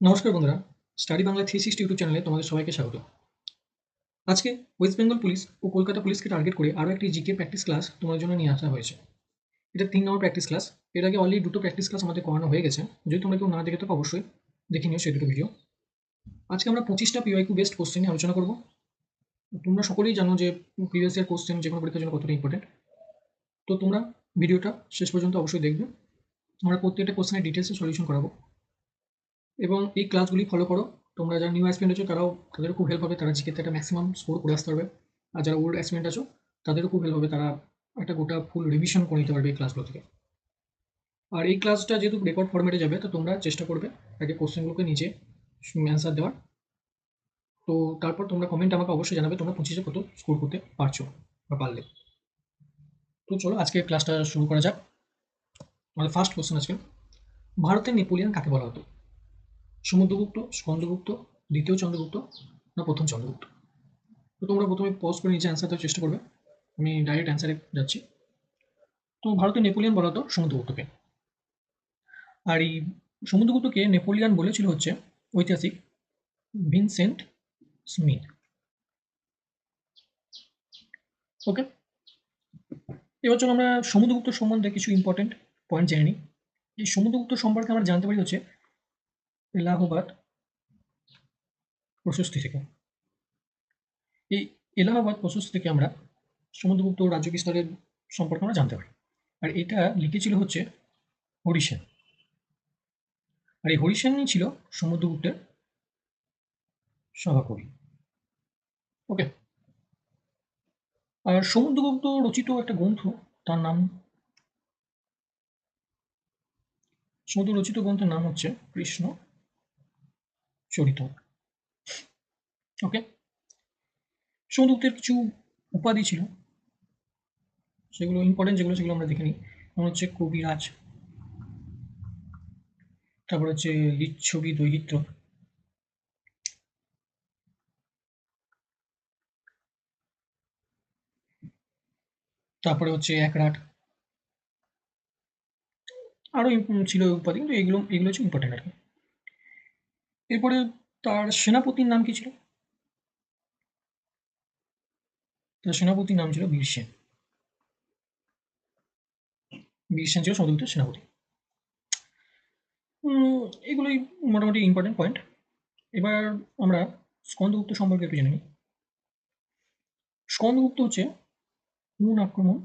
নমস্কার বন্ধুরা, study Bangla 360 YouTube চ্যানেলে তোমাদের সবাইকে স্বাগত। আজকে ওয়েস্ট বেঙ্গল পুলিশ ও কলকাতা পুলিশকে টার্গেট করে আরও একটি জিকে প্র্যাকটিস ক্লাস তোমার জন্য নিয়ে আসা হয়েছে। এটা 3 নম্বর প্র্যাকটিস ক্লাস। এর আগে অলরেডি দুটো প্র্যাকটিস ক্লাস আমাদের করানো হয়ে গেছে। যদি তোমরা কেউ না দেখে থাকো অবশ্যই দেখে নিও সেই দুটো ভিডিও। আজকে আমরা 25টা পিওয়াইকিউ বেসড কোশ্চেন নিয়ে আলোচনা করব। তোমরা সকলেই জানো যে প্রিভিয়াস ইয়ার কোশ্চেন যে কোনো পরীক্ষার জন্য কতটা ইম্পর্টেন্ট। তো তোমরা ভিডিওটা শেষ পর্যন্ত অবশ্যই দেখবে। আমরা প্রত্যেকটা কোশ্চেনের ডিটেলসে সলিউশন করাবো এবং এই ক্লাসগুলি ফলো করো। তোমরা যারা নিউ অ্যাসপিরেন্ট আছো তাদেরও খুব হেল্প হবে, তারা জিকেতে একটা ম্যাক্সিমাম স্কোর করে আসতে পারবে। আর যারা ওল্ড অ্যাসপিরেন্ট আছো তাদেরও খুব হেল্প হবে, তারা একটা গোটা ফুল রিভিশন করে নিতে পারবে এই ক্লাসগুলো থেকে। আর এই ক্লাসটা যেহেতু রেকর্ড ফরম্যাটে যাবে, তো তোমরা চেষ্টা করবে আগে কোশ্চেনগুলোকে নিজে অ্যান্সার দেওয়ার। তো তারপর তোমরা কমেন্ট আমাকে অবশ্যই জানাবে তোমরা 25-এ কত স্কোর করতে পারছো বা পারলে। তো চলো আজকে ক্লাসটা শুরু করা যাক। আমাদের ফার্স্ট কোশ্চেন আজকে, ভারতের নেপোলিয়ন কাকে বলা হতো? সমুদ্রগুপ্ত, স্কন্দগুপ্ত, দ্বিতীয় চন্দ্রগুপ্ত না প্রথম চন্দ্রগুপ্ত? তো তোমরা প্রথমে পজ করে নিচে অ্যান্সার দেওয়ার চেষ্টা করবে। আমি ডাইরেক্ট অ্যান্সারে যাচ্ছি। তো ভারতের নেপোলিয়ন বলা হতো সমুদ্রগুপ্তকে। আর এই সমুদ্রগুপ্তকে নেপোলিয়ন বলেছিল হচ্ছে ঐতিহাসিক ভিনসেন্ট স্মিথ। ওকে, এবার চলো আমরা সমুদ্রগুপ্ত সম্বন্ধে কিছু ইম্পর্টেন্ট পয়েন্ট জেনে নিই। এই সমুদ্রগুপ্ত সম্পর্কে আমরা জানতে পারি হচ্ছে এলাহাবাদ প্রশস্তি থেকে। এই এলাহাবাদ প্রশস্তি থেকে আমরা সমুদ্রগুপ্ত রাজ্য বিস্তারের সম্পর্কে আমরা জানতে পারি। আর এটা লিখেছিল হচ্ছে হরিসেন। আর এই হরিসেনই ছিল সমুদ্রগুপ্তের সভাকবি। ওকে, আর সমুদ্রগুপ্ত রচিত একটা গ্রন্থ, তার নাম, সমুদ্র রচিত গ্রন্থের নাম হচ্ছে কৃষ্ণ চরিত। ওকে, সমুদ্রগুপ্তের কিছু উপাধি ছিল, সেগুলো ইম্পর্টেন্ট যেগুলো সেগুলো আমরা দেখে নিই। যেমন হচ্ছে কবিরাজ, তারপর হচ্ছে লিচ্ছবি দৈহিত্র, তারপরে হচ্ছে একরাট, আরও ছিল উপাধি, কিন্তু এগুলো এগুলো হচ্ছে ইম্পর্টেন্ট আর কি। এরপরে তার সেনাপতির নাম কি ছিল? তার সেনাপতির নাম ছিল বীরসেন। বীরসেন ছিল সমুদ্রগুপ্তের সেনাপতি। এগুলোই মোটামুটি ইম্পর্টেন্ট পয়েন্ট। এবার আমরা স্কন্দগুপ্ত সম্পর্কে একটু জেনে নিই। স্কন্দগুপ্ত হচ্ছে হুন আক্রমণ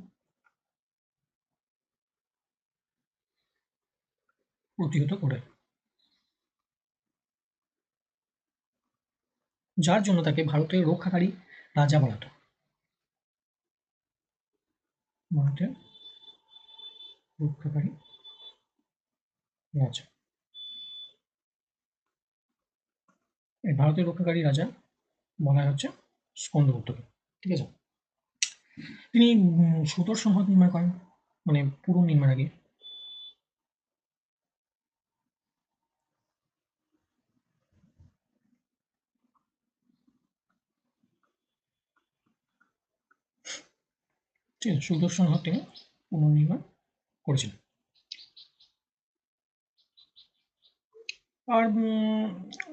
প্রতিহত করে, যার জন্য তাকে ভারতের রক্ষাকারী রাজা বলা হতো। ভারতের রক্ষাকারী রাজা, এই ভারতের রক্ষাকারী রাজা বলা হয় হচ্ছে স্কন্দগুপ্তকে। ঠিক আছে, তিনি সুদর্শন হ্রদ নির্মাণ করেন, মানে পুরো নির্মাণ আগে। ঠিক আছে, সুদর্শন হ্রদ তিনি পুনর্নির্মাণ করেছিলেন। আর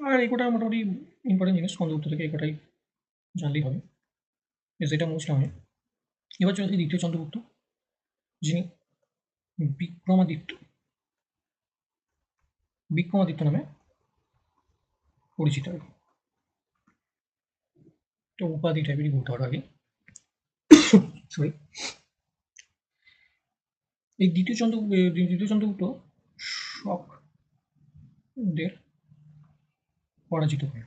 আর এই কটা মোটামুটি ইম্পর্টেন্ট জিনিস স্কন্দগুপ্ত থেকে, এই কটাই জানলেই হবে, যেটা বুঝলাম আমি। এবার চলে আসি দ্বিতীয় চন্দ্রগুপ্ত, যিনি বিক্রমাদিত্য বিক্রমাদিত্য নামে পরিচিত আর কি। তো উপাধি টাইপেরই বলতে পারো আগে। সরি, এই দ্বিতীয় চন্দ্রগুপ্ত শকদের পরাজিত করে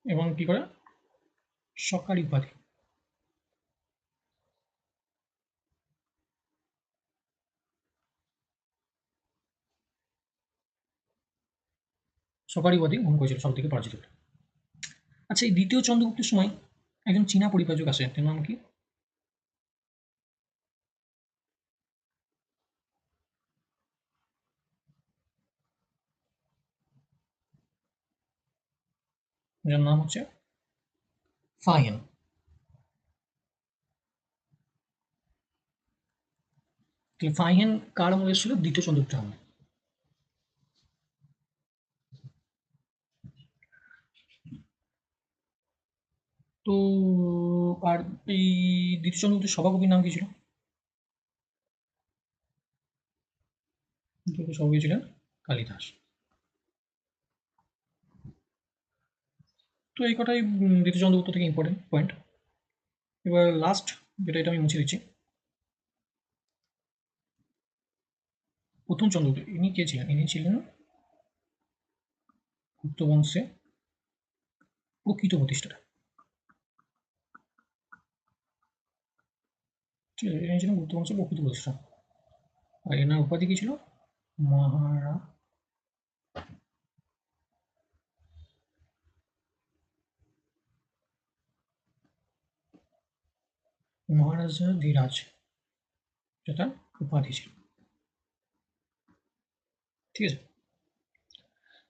এবং কি করে সরকারি উপাধি, সরকারি উপাধি গ্রহণ করেছিল সব থেকে পরাজিত করে। আচ্ছা, এই দ্বিতীয় চন্দ্রগুপ্তের সময় একজন চীনা পরিব্রাজক আসেন, তার নাম কি? যার নাম হচ্ছে ফাহিয়ান। ফাহিয়ান কার আমলে এসেছিল? দ্বিতীয় চন্দ্রগুপ্তের আমলে। তো আর এই দ্বিতীয় চন্দ্রগুপ্তের সভাকবির নাম কি ছিল? সভাকবি ছিলেন কালিদাস। তো এই কটাই দ্বিতীয় চন্দ্রগুপ্ত থেকে ইম্পর্টেন্ট পয়েন্ট। এবার লাস্ট যেটা, এটা আমি মুছে দিচ্ছি। প্রথম চন্দ্রগুপ্ত ইনি কে ছিলেন? ইনি ছিলেন গুপ্ত বংশে প্রকৃত প্রতিষ্ঠাতা। ঠিক আছে, ইনি ছিলেন গুপ্ত বংশের প্রকৃত প্রতিষ্ঠাতা। আর এনার উপাধি কি ছিল? মহারা মহারাজা ধীরাজ, যেটা উপাধি ছিল। ঠিক আছে,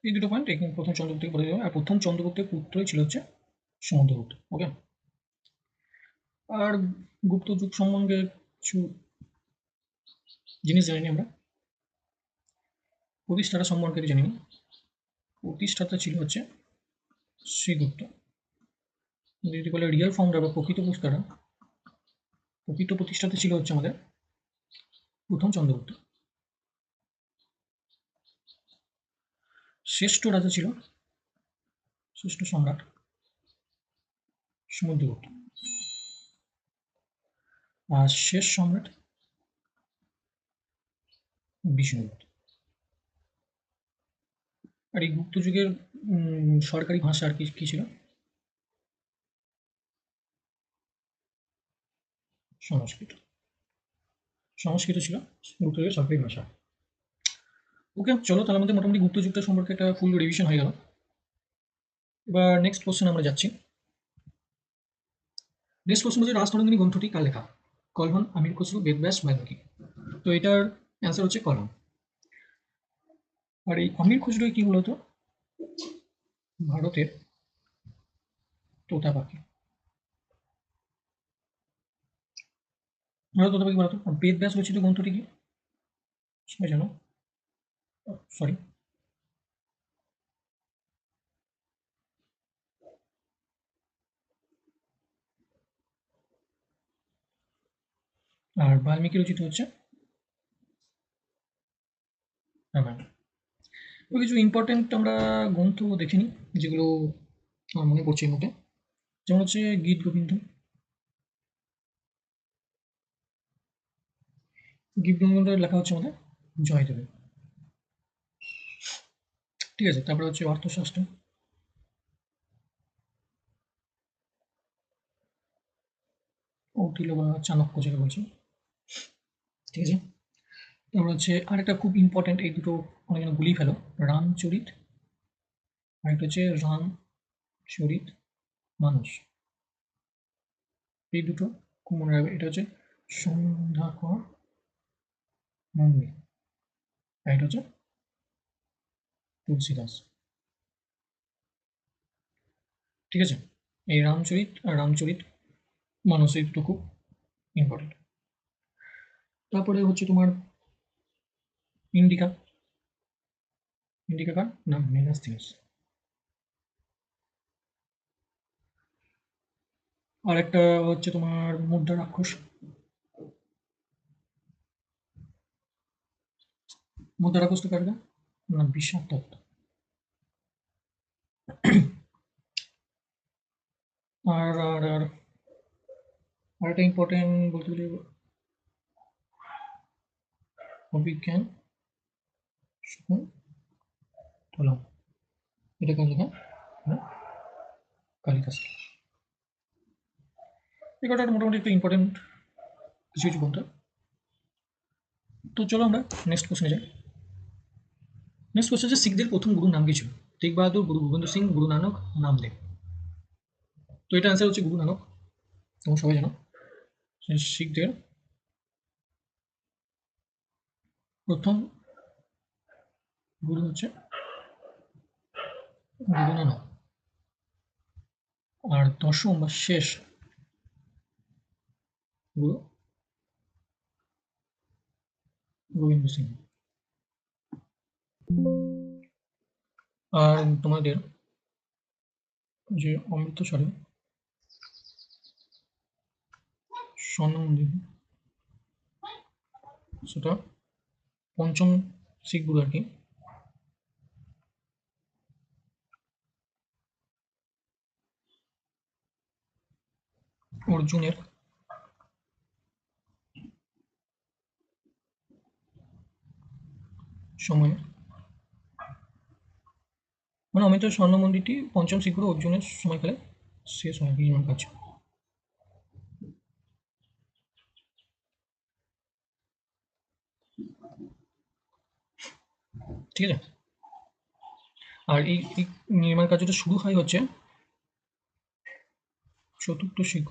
এই দুটো পয়েন্ট এখানে প্রথম চন্দ্রগুপ্তকে বলে দেবে। আর প্রথম চন্দ্রগুপ্তের পুত্রই ছিল হচ্ছে সমুদ্রগুপ্ত। ওকে, আর গুপ্ত যুগ সম্বন্ধে কিছু জিনিস জানি আমরা। প্রতিষ্ঠাতা সম্পর্কে জানি না। প্রতিষ্ঠাতা ছিল হচ্ছে শ্রীগুপ্ত। যদি বলে রিয়েল ফাউন্ডার বা প্রকৃত পুস্তারা, প্রকৃত প্রতিষ্ঠাতা ছিল হচ্ছে আমাদের প্রথম চন্দ্রগুপ্ত। শ্রেষ্ঠ রাজা ছিল, শ্রেষ্ঠ সম্রাট সমুদ্রগুপ্ত। আর শেষ সম্রাট বিষ্ণুগুপ্ত। আর এই গুপ্ত যুগের সরকারি ভাষা আর কি কি ছিল? সংস্কৃত। সংস্কৃত ছিল গুপ্ত যুগের সরকারি ভাষা। ওকে, চলো তাহলে আমাদের মোটামুটি গুপ্ত যুগটা সম্পর্কে একটা ফুল রিভিশন হয়ে গেল। এবার নেক্সট কোশ্চেন আমরা যাচ্ছি। নেক্সট কোশ্চেন হচ্ছে রাজতরঙ্গিনী গ্রন্থটি কার লেখা? কলহন, আমির খসরু, বেদব্যাস, বাল্মীকি। তো এটার অ্যান্সার হচ্ছে কলহন। আর এই আমির খসরু কি বলতো? ভারতের তোতা পাখি। ভারত তোতা পাখি বলতো। আর বেদব্যাস রচিত গ্রন্থটি কি সবাই জানো? সরি, আর বাল্মীকি রচিত হচ্ছে রামায়ণ। তো কিছু ইম্পর্টেন্ট আমরা গ্রন্থ দেখে নিই, যেগুলো আমার মনে পড়ছে এই মুহূর্তে। যেমন হচ্ছে গীত গোবিন্দ। গীত গোবিন্দর লেখা হচ্ছে আমাদের জয়দেবের। ঠিক আছে, তারপরে হচ্ছে অর্থশাস্ত্র। কৌটিল্য বা চাণক্য যেটা বলছি। ঠিক আছে, তারপর হচ্ছে আরেকটা খুব ইম্পর্টেন্ট, এই দুটো অনেকজন ভুলেই ফেলো, রামচরিত। আরেকটা হচ্ছে রামচরিত মানস। এই দুটো খুব মনে রাখবে। এটা হচ্ছে সন্ধ্যাকর মন্দির, আর এটা হচ্ছে তুলসীদাস। ঠিক আছে, এই রামচরিত আর রামচরিত মানস এই দুটো খুব ইম্পর্টেন্ট। তারপরে হচ্ছে তোমার ইন্ডিকা। ইন্ডিকা কার নাম? মেগাস্তিনিস। আর একটা হচ্ছে তোমার মুদ্রা রাক্ষস। মুদ্রা রাক্ষস তো কার গা? না, বিষাদ দত্ত। আর আর আর আরেকটা ইম্পর্টেন্ট বলতে গেলে অভিজ্ঞান শকুন্তলম। এটা কার লেখা? না, কালিদাস। এই কটা মোটামুটি একটু ইম্পর্টেন্ট কিছু কিছু বলতে। তো চলো আমরা নেক্সট কোশ্চেনে যাই। নেক্সট কোশ্চেন হচ্ছে শিখদের প্রথম গুরুর নাম কি ছিল? তেগ বাহাদুর, গুরু গোবিন্দ সিং, গুরু নানক, নামদেব। তো এটা অ্যান্সার হচ্ছে গুরু নানক। তোমরা সবাই জানো যে শিখদের প্রথম গুরু হচ্ছে গুরু নানক। আর দশম বা শেষ গুরু গোবিন্দ সিং। আর তোমাদের যে অমৃতসরে স্বর্ণ মন্দির, সেটা পঞ্চম শিখ গুরু আর কি। অর্জুনের সময়ে, মানে অমিতের স্বর্ণ মন্দিরটি পঞ্চম শিখ গুরু অর্জুনের সময়কালে শেষ হয় নির্মাণ কাজ। ঠিক আছে। আর এই নির্মাণ কার্যটা শুরু হয় হচ্ছে চতুর্থ শিখ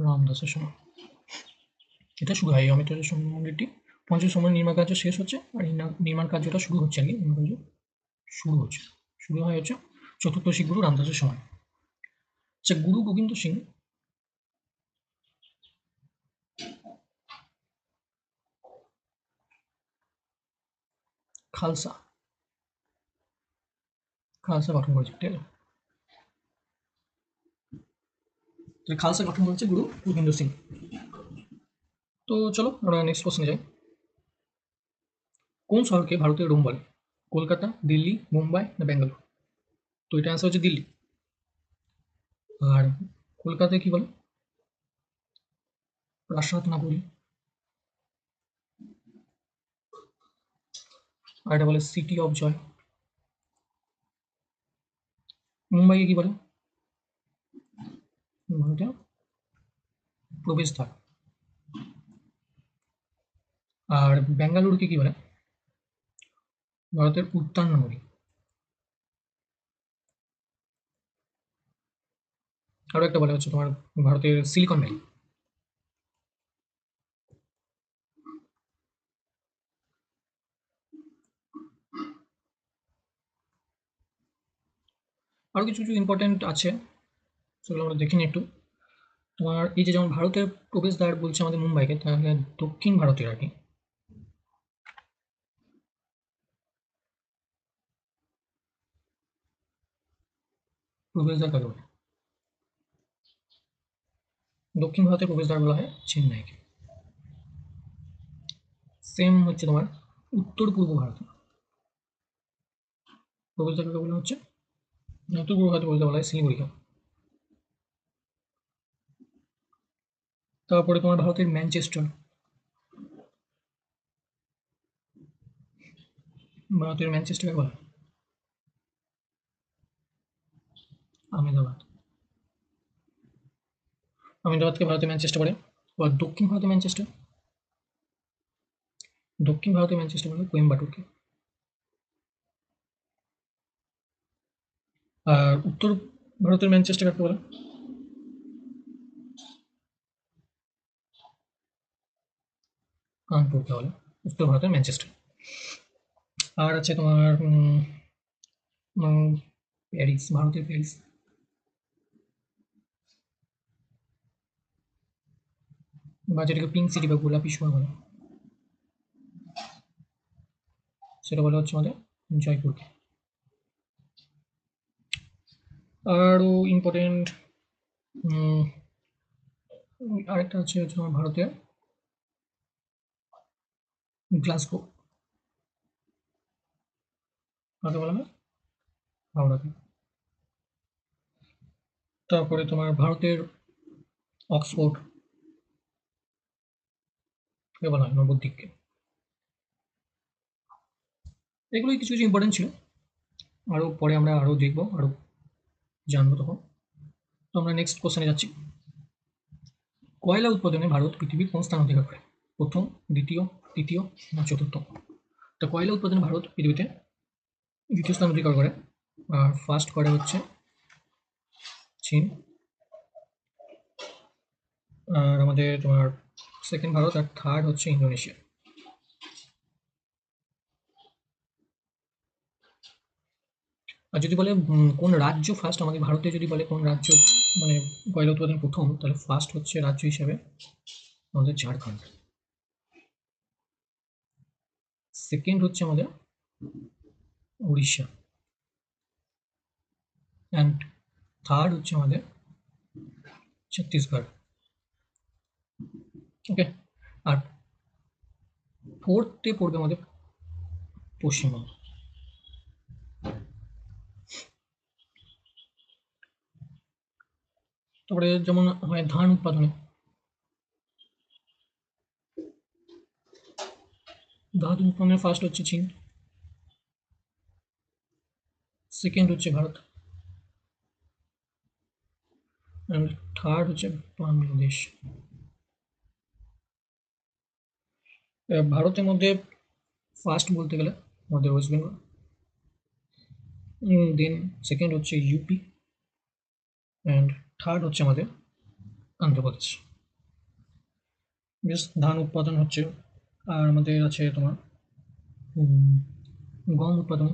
রামদাসের সময়। এটা শুরু হয় এই অমিতের স্বর্ণ মন্দিরটি পঞ্চম সময় নির্মাণ কার্য শেষ হচ্ছে, আর এই নির্মাণ কার্যটা শুরু হচ্ছে আর কি। নির্মাণ কার্য শুরু হয় হচ্ছে চতুর্থ শিখ গুরু রামদাসের সময়। আচ্ছা, গুরু গোবিন্দ সিং খালসা খালসা গঠন করেছে, ঠিক আছে। তো খালসা গঠন করেছে গুরু গোবিন্দ সিং। তো চলো আমরা নেক্সট কোশ্চেনে যাই। কোন শহরকে ভারতের রোম বলে? কলকাতা, দিল্লি, মুম্বাই না ব্যাঙ্গালোর? তো এটা অ্যান্সার হচ্ছে দিল্লি। আর কলকাতায় কি বলে? প্রাসাদ নগরী। আর এটা বলে সিটি অফ জয়। মুম্বাইকে কি বলে? ভারতের প্রবেশদ্বার। আর বেঙ্গালুরুকে কি বলে? ভারতের উত্তান নগরী। আরো একটা বলে হচ্ছে তোমার ভারতের সিলিকন ভ্যালি। আরো কিছু কিছু ইম্পর্টেন্ট আছে, সেগুলো আমরা দেখে নিই একটু। তোমার এই যে যেমন ভারতের প্রবেশদ্বার বলছে আমাদের মুম্বাইকে, তাহলে দক্ষিণ ভারতের আর কি প্রবেশদ্বার কাকে বলে? দক্ষিণ ভারতের প্রবেশদ্বার বলা হয় চেন্নাইকে। সেম হচ্ছে তোমার উত্তর পূর্ব ভারতে প্রবেশদ্বার কাকে বলা হচ্ছে? উত্তর পূর্ব ভারতে প্রবেশদ্বার বলা হয় শিলিগুড়িকে। তারপরে তোমার ভারতের ম্যানচেস্টার, ভারতের ম্যানচেস্টার কাকে বলা হয়? আহমেদাবাদ। আহমেদাবাদকে ভারতের ম্যানচেস্টার বলে। আর দক্ষিণ ভারতের ম্যানচেস্টার, দক্ষিণ ভারতের ম্যানচেস্টার বলে কোয়েম্বাটুরকে। আর উত্তর ভারতের ম্যানচেস্টার কাকে বলে? কানপুরকে বলে উত্তর ভারতের ম্যানচেস্টার। আর আছে তোমার প্যারিস, ভারতের প্যারিস। বা যেটাকে পিঙ্ক সিটি বা গোলাপি শহর বলে, সেটা বলা হচ্ছে আমাদের জয়পুরকে। আরও ইম্পর্টেন্ট আরেকটা হচ্ছে তোমার ভারতের গ্লাসগো, কাকে বলা হয়? হাওড়াকে। তারপরে তোমার ভারতের অক্সফোর্ড কে বলা হয়? নবদ্বীপকে। এগুলোই কিছু কিছু ইম্পর্টেন্ট ছিল। আরও পরে আমরা আরও দেখবো, আরও জানবো তখন। তো আমরা নেক্সট কোশ্চেনে যাচ্ছি। কয়লা উৎপাদনে ভারত পৃথিবীর কোন স্থান অধিকার করে? প্রথম, দ্বিতীয়, তৃতীয় না চতুর্থ? তো কয়লা উৎপাদনে ভারত পৃথিবীতে দ্বিতীয় স্থান অধিকার করে। আর ফার্স্ট করে হচ্ছে চীন, আর আমাদের তোমার সেকেন্ড ভারত, আর থার্ড হচ্ছে ইন্দোনেশিয়া। আর যদি বলে কোন রাজ্য ফার্স্ট আমাদের ভারতে, যদি বলে কোন রাজ্য মানে কয়লা উৎপাদন প্রথম, তাহলে ফার্স্ট হচ্ছে রাজ্য হিসাবে আমাদের ঝাড়খণ্ড। সেকেন্ড হচ্ছে আমাদের উড়িষ্যা। অ্যান্ড থার্ড হচ্ছে আমাদের ছত্তিশগড়। ওকে, আর ফোর্থে পড়বে আমাদের পশ্চিমবঙ্গ। তারপরে যেমন হয় ধান উৎপাদনে, ধান উৎপাদনে ফার্স্ট হচ্ছে চীন, সেকেন্ড হচ্ছে ভারত, অ্যান্ড থার্ড হচ্ছে বাংলাদেশ। ভারতের মধ্যে ফার্স্ট বলতে গেলে আমাদের ওয়েস্ট বেঙ্গল, দেন সেকেন্ড হচ্ছে ইউপি, অ্যান্ড থার্ড হচ্ছে আমাদের অন্ধ্রপ্রদেশ। বেশ ধান উৎপাদন হচ্ছে, আর আমাদের আছে তোমার গম উৎপাদন।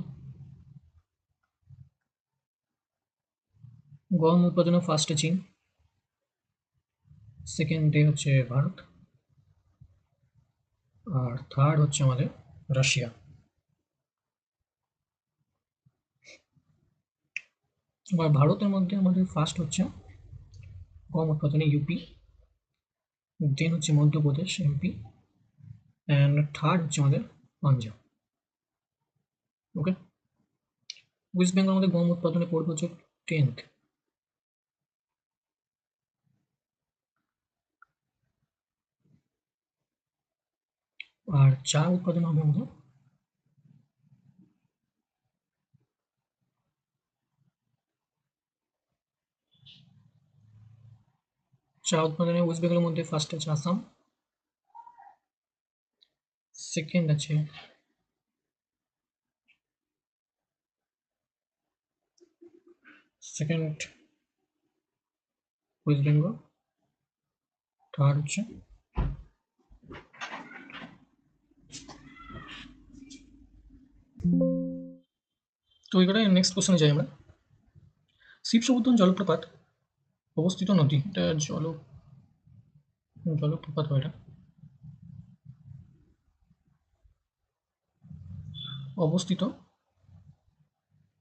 গম উৎপাদনে ফার্স্টে চীন, সেকেন্ডে হচ্ছে ভারত, আর থার্ড হচ্ছে আমাদের রাশিয়া। এবার ভারতের মধ্যে আমাদের ফার্স্ট হচ্ছে গম উৎপাদনে ইউপি, দেন হচ্ছে মধ্যপ্রদেশ এমপি, অ্যান্ড থার্ড হচ্ছে আমাদের পাঞ্জাব। ওকে, ওয়েস্ট বেঙ্গল আমাদের গম উৎপাদনে পড়বে হচ্ছে 10th। আর চা উৎপাদন হবে আমাদের চা উৎপাদনে ওয়েস্ট বেঙ্গলের মধ্যে ফার্স্ট আছে আসাম, সেকেন্ড আছে সেকেন্ড ওয়েস্ট বেঙ্গল, থার্ড হচ্ছে তো এবারে নেক্সট কোশ্চেনে যাই আমরা। শিবসমুদ্রম জলপ্রপাত অবস্থিত নদী, এটা জলপ্রপাত হয়, এটা অবস্থিত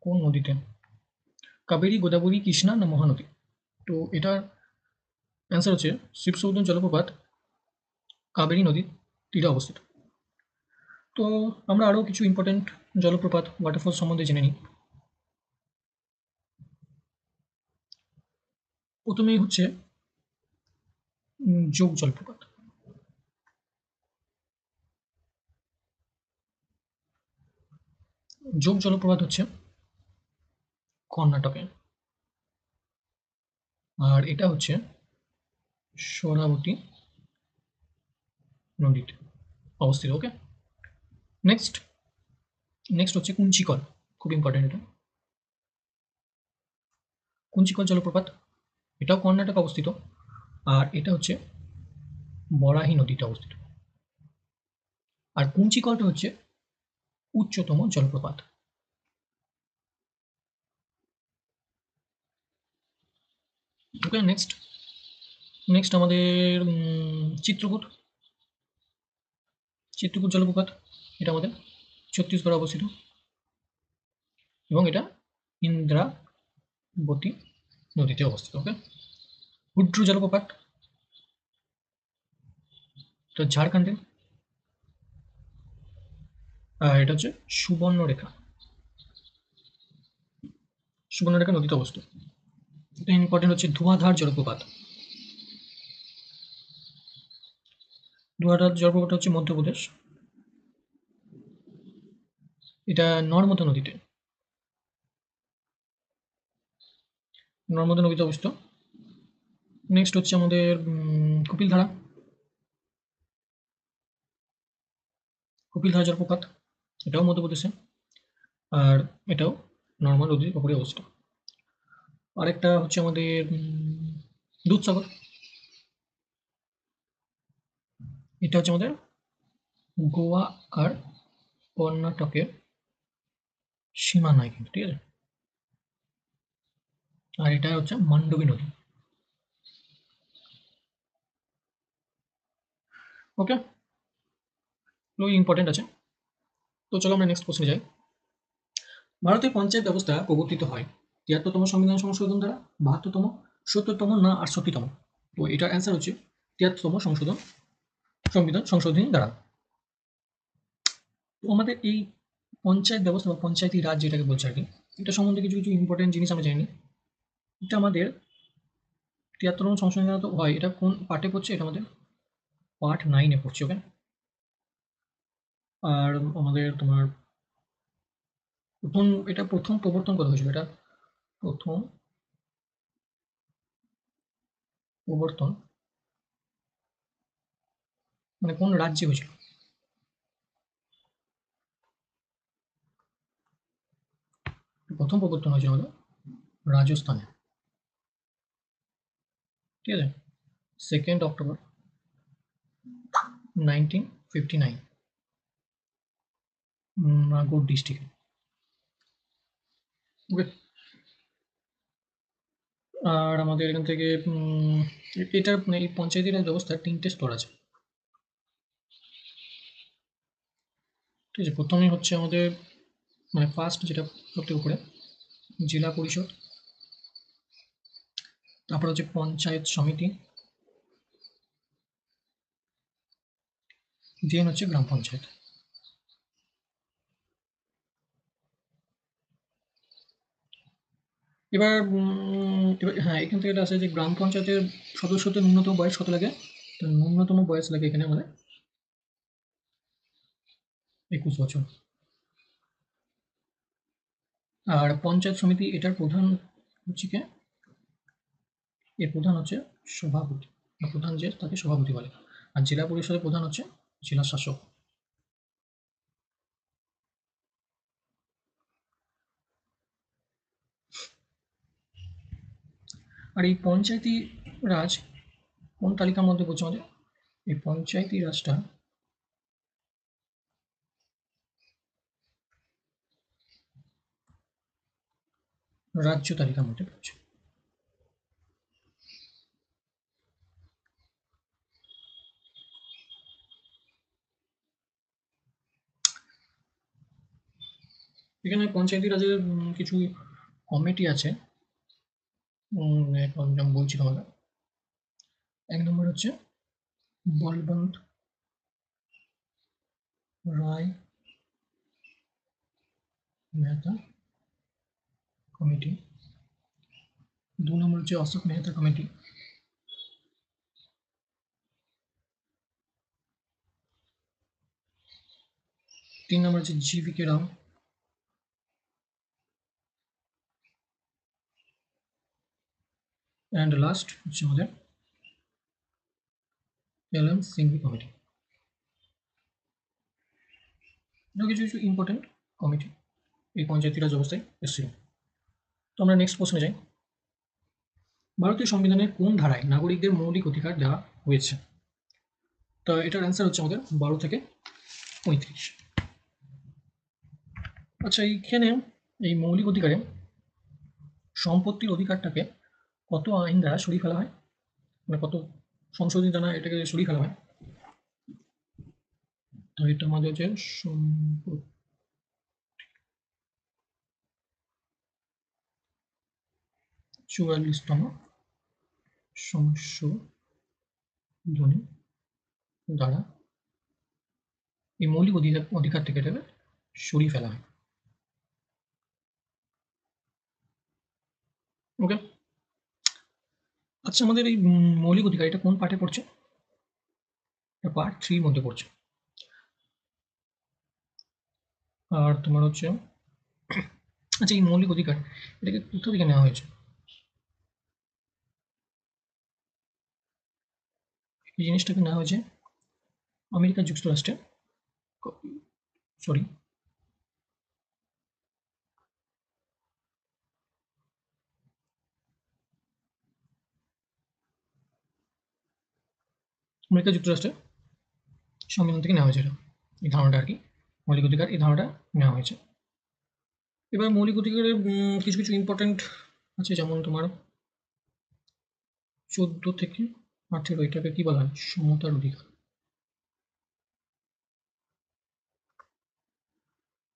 কোন নদীতে? কাবেরী, গোদাবরী, কৃষ্ণা না মহানদী? তো এটার অ্যান্সার হচ্ছে শিবসমুদ্রম জলপ্রপাত কাবেরী নদীর তীরে অবস্থিত। তো আমরা আরও কিছু ইম্পর্টেন্ট জলপ্রপাত ওয়াটারফল সম্বন্ধে জেনে নিই। প্রথমেই হচ্ছে যোগ জলপ্রপাত। যোগ জলপ্রপাত হচ্ছে কর্ণাটকে, আর এটা হচ্ছে শরাবতী নদীতে অবস্থিত। ওকে, নেক্সট নেক্সট হচ্ছে কুঞ্চিকল, খুব ইম্পর্টেন্ট এটা। কুঞ্চিকল জলপ্রপাত, এটাও কর্ণাটকে অবস্থিত, আর এটা হচ্ছে বরাহি নদীতে অবস্থিত। আর কুঞ্চিকলটা হচ্ছে উচ্চতম জলপ্রপাত। ওকে, নেক্সট নেক্সট আমাদের চিত্রকূট। চিত্রকূট জলপ্রপাত, এটা আমাদের ছত্তিশগড়ে অবস্থিত, এবং এটা ইন্দ্রাবতী নদীতে অবস্থিত। ওকে, হুড্রু জলপ্রপাত, এটা ঝাড়খণ্ডে, আর এটা হচ্ছে সুবর্ণরেখা সুবর্ণরেখা নদীতে অবস্থিত। এটা ইম্পর্টেন্ট হচ্ছে ধোঁয়াধার জলপ্রপাত। ধোঁয়াধার জলপ্রপাত হচ্ছে মধ্যপ্রদেশ, এটা নর্মদা নদীতে অবস্থিত। নেক্সট হচ্ছে আমাদের কপিলধারা। কপিলধারা জলপ্রপাত, এটাও মধ্যপ্রদেশে, আর এটাও নর্মাল নদীর উপরে অবস্থিত। আরেকটা হচ্ছে আমাদের দুধসাগর, এটা হচ্ছে আমাদের গোয়া আর কর্ণাটকের সীমানায় কিন্তু, ঠিক আছে। আর এটা হচ্ছে মান্ডবী নদী। ওকে, এগুলো ইম্পর্টেন্ট আছে। তো চলো আমরা নেক্সট কোশ্চেনে যাই। ভারতের পঞ্চায়েত ব্যবস্থা প্রবর্তিত হয় তিয়াত্তরতম সংবিধান সংশোধন দ্বারা, 72তম, 70তম না 68তম? তো এটার অ্যান্সার হচ্ছে 73তম সংবিধান সংশোধনী দ্বারা। তো আমাদের এই পঞ্চায়েত ব্যবস্থা বা পঞ্চায়েতি রাজ যেটাকে বলছে আর কি, এটা সম্বন্ধে কিছু কিছু ইম্পর্টেন্ট জিনিস আমরা জানি। এটা আমাদের 73তম সংশোধনী তো হয়, এটা কোন পার্টে পড়ছে? এটা আমাদের পার্ট 9-এ পড়ছে। ওকে। আর আমাদের তোমার প্রথম প্রবর্তন করা হয়েছিল, এটা প্রথম প্রবর্তন মানে কোন রাজ্যে হয়েছিল? প্রথম প্রবর্তন হয়েছিল আমাদের রাজস্থানে। ঠিক আছে, 2nd অক্টোবর 1959, নাগৌর ডিস্ট্রিক্টে। ওকে। আর আমাদের এখান থেকে এটার মানে এই পঞ্চায়েতি রাজ ব্যবস্থার 3টে স্তর আছে। ঠিক আছে, প্রথমেই হচ্ছে আমাদের মানে ফার্স্ট যেটা সবথেকে উপরে জেলা পরিষদ, তারপর হচ্ছে পঞ্চায়েত সমিতি, দেন হচ্ছে গ্রাম পঞ্চায়েত। এবার হ্যাঁ, এখান থেকে এটা আসে যে গ্রাম পঞ্চায়েতের সদস্যদের ন্যূনতম বয়স কত লাগে? তো ন্যূনতম বয়স লাগে এখানে আমাদের 21 বছর। আর পঞ্চায়েত সমিতি এটার প্রধান হচ্ছে কে? এর প্রধান হচ্ছে সভাপতি, বা প্রধান যে তাকে সভাপতি বলে। আর জেলা পরিষদের প্রধান হচ্ছে জেলা শাসক। আর এই পঞ্চায়েতি রাজ কোন তালিকার মধ্যে পড়ছে আমাদের? এই পঞ্চায়েতি রাজটা রাজ্য তালিকার মধ্যে পড়ছে। এখানে পঞ্চায়েতি রাজের কিছু কমিটি আছে। এখন যেমন বলছি তোমাকে, 1 নম্বর হচ্ছে বলবন্ত রায় মেহতা কমিটি। 2 নম্বর হচ্ছে অশোক মেহতা কমিটি। 3 নম্বর হচ্ছে GVK রাও। অ্যান্ড লাস্ট হচ্ছে আমাদের LM সিংঘি কমিটি। এটা কিছু কিছু ইম্পর্টেন্ট কমিটি এই পঞ্চায়েতি রাজ ব্যবস্থায় এসেছিল। তো আমরা নেক্সট প্রশ্নে যাই। ভারতীয় সংবিধানের কোন ধারায় নাগরিকদের মৌলিক অধিকার দেওয়া হয়েছে? তো এটার অ্যান্সার হচ্ছে আমাদের 12 থেকে 35। আচ্ছা, এইখানে এই মৌলিক অধিকারে সম্পত্তির অধিকারটাকে কত আইন দ্বারা সরিয়ে ফেলা হয়, মানে কত সংশোধনী দ্বারা এটাকে সরিয়ে ফেলা হয়? তো এটা আমাদের হচ্ছে 44তম সংশোধনী দ্বারা এই মৌলিক অধিকার অধিকার থেকে এটাকে সরিয়ে ফেলা হয়। ওকে। আচ্ছা, আমাদের এই মৌলিক অধিকার এটা কোন পার্টে পড়ছে? এটা পার্ট 3-র মধ্যে পড়ছে। আর তোমার হচ্ছে আচ্ছা, এই মৌলিক অধিকার এটাকে কোথা থেকে নেওয়া হয়েছে? এই জিনিসটাকে নেওয়া হয়েছে আমেরিকা যুক্তরাষ্ট্রে, সরি, আমেরিকা যুক্তরাষ্ট্রের সংবিধান থেকে নেওয়া হয়েছে এটা, এই ধারণাটা আর কি, মৌলিক অধিকার এই ধারণাটা নেওয়া হয়েছে। এবার মৌলিক অধিকারের কিছু কিছু ইম্পর্টেন্ট আছে, যেমন তোমার 14 থেকে 18, এটাকে কি বলা হয়? সমতার অধিকার।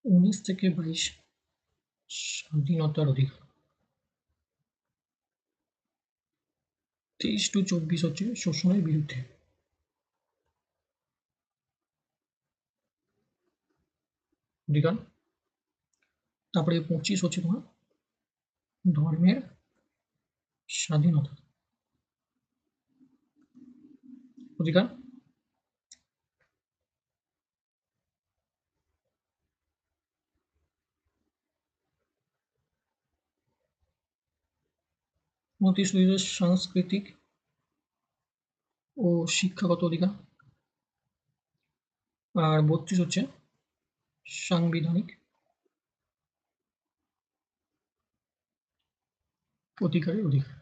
19 থেকে 22, স্বাধীনতার অধিকার। 23-24 হচ্ছে শোষণের বিরুদ্ধে। অধিকার। তারপরে 25 হচ্ছে তোমার ধর্মের স্বাধীনতা অধিকার। 29 রয়েছে সাংস্কৃতিক ও শিক্ষাগত অধিকার। আর 32 হচ্ছে সাংবিধানিক অধিকারের অধিকার।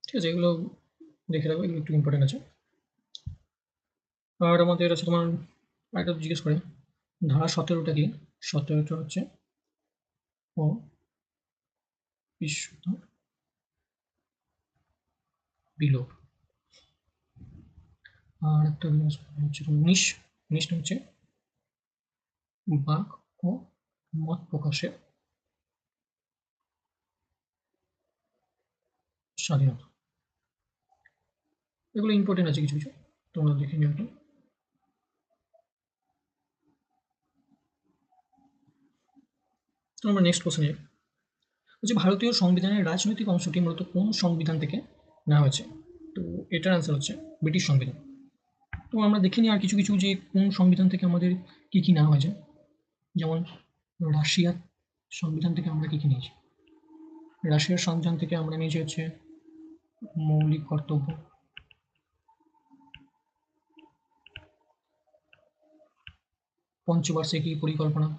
ঠিক আছে, এগুলো দেখে রাখবো, এগুলো একটু ইম্পর্টেন্ট আছে। আর আমাদের আছে তোমার আরেকটা জিজ্ঞেস করে, ধারা 17টা কি? 17টা হচ্ছে ও বিশুদ্ধ বিলোপ। আর একটা হচ্ছে তোমার 19টা হচ্ছে বাক ও মত প্রকাশের স্বাধীনতা। এগুলো ইম্পর্টেন্ট আছে কিছু কিছু, তোমরা দেখে নিও একটু। তো আমরা নেক্সট কোশ্চেনে যাই। বলছি ভারতীয় সংবিধানের রাজনৈতিক অংশটি মূলত কোন সংবিধান থেকে নেওয়া হয়েছে? তো এটার অ্যান্সার হচ্ছে ব্রিটিশ সংবিধান। তো আমরা দেখে নিই আর কিছু কিছু যে কোন সংবিধান থেকে আমাদের কী কী নেওয়া হয়েছে। যেমন রাশিয়ার সংবিধান থেকে আমরা কী কী নিয়েছি। রাশিয়ার সংবিধান থেকে আমরা নিয়েছি হচ্ছে মৌলিক কর্তব্য, পঞ্চবার্ষিকী পরিকল্পনা,